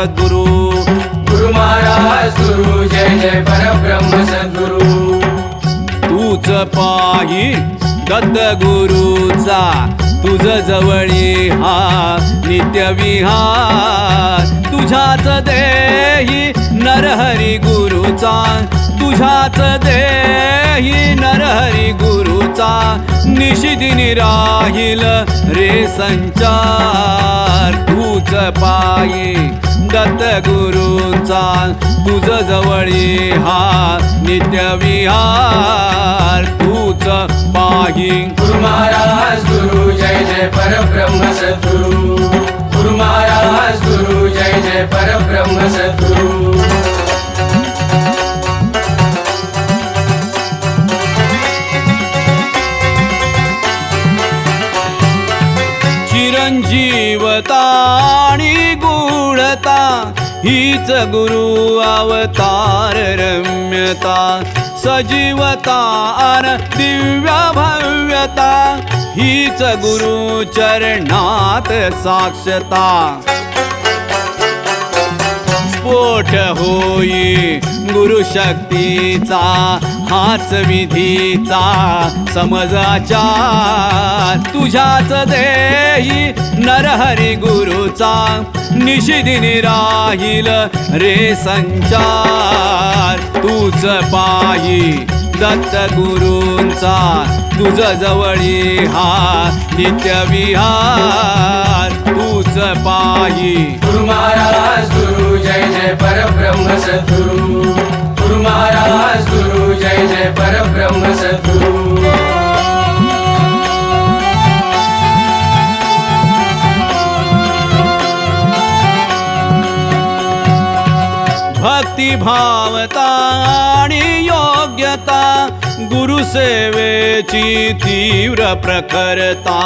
सद्गुरु गुरु महाराज गुरु जय जय परब्रह्म सद्गुरु तूच पाही दत्त गुरुचा तुझ जवळी हा नित्य विहार तुझ्याच देही नरहरी गुरुचा तुझ्याच देही नरहरी गुरुचा निशिदिनी राहील रे संचार तूच पायी दत्त गुरुचा तुझ जवळी हा नित्य विहार तूच पाही गुरु महाराज गुरु जय जय परब्रह्म सद्गुरु गुरु महाराज गुरु जय जय परब्रह्म सद्गुरु चिरंजीवता आणि गूढता हीच गुरु अवतार रम्यता सजीवता अन दिव्य भव्यता हीच गुरु चरणात साक्षता स्फोट होई गुरु शक्तीचा हाच विधीचा समजाचार तुझ्याच देही नरहरी गुरुचा निशिदिनी राहील रे संचार तूच पायी दत्त गुरूंचा तुझ जवळी हा नित्य विहार तूच पायी गुरु महाराज गुरु जय जय परब्रह्म सद्गुरु गुरु महाराज गुरु जय जय परब्रह्म सद्गुरु भक्ती भावता आणि योग्यता गुरुसेवेची तीव्र प्रखरता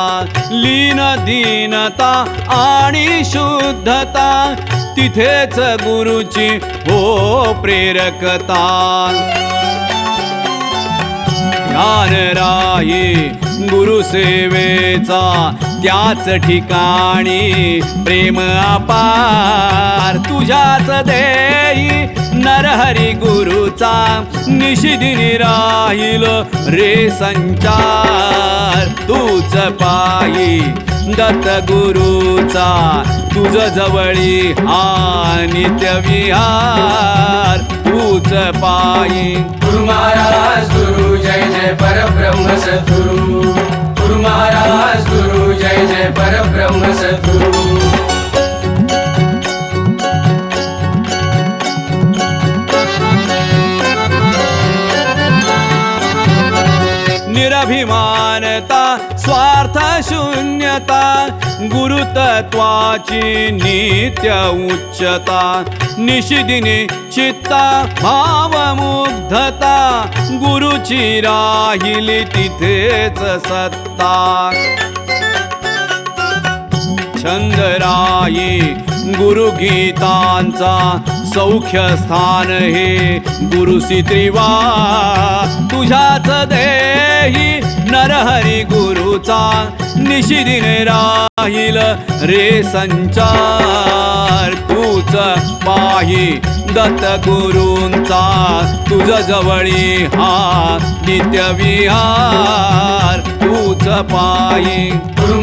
लीन दीनता आणि शुद्धता तिथेच गुरुची हो प्रेरकता ध्यान राही गुरुसेवेचा त्याच ठिकाणी प्रेम अपार तुझ्याच देही नरहरी गुरुचा निशिदिनी राहील रे संचार तूच पायी दत्त गुरुचा तुझ जवळी हा नित्य विहार तूच पायी गुरु महाराज गुरु जय जय परब्रह्म सद्गुरु गुरु महाराज गुरु जय जय परब्रह्म सद्गुरु निरभिमानता स्वार्थ शून्यता गुरुतत्वाची नित्य उच्चता निशिदिनी चित्ता भावमुग्धता गुरुची राहिली तिथेच सत्ता छंदराई गुरुगीतांचा सौख्य स्थान हे गुरुसी त्रिवा तुझ्याच देही नरहरी गुरुचा निशिदिने राहील रे संचार तूच पाही दत्त गुरूंचा तुझ जवळी हा नित्य विहार तूच पायी गुरु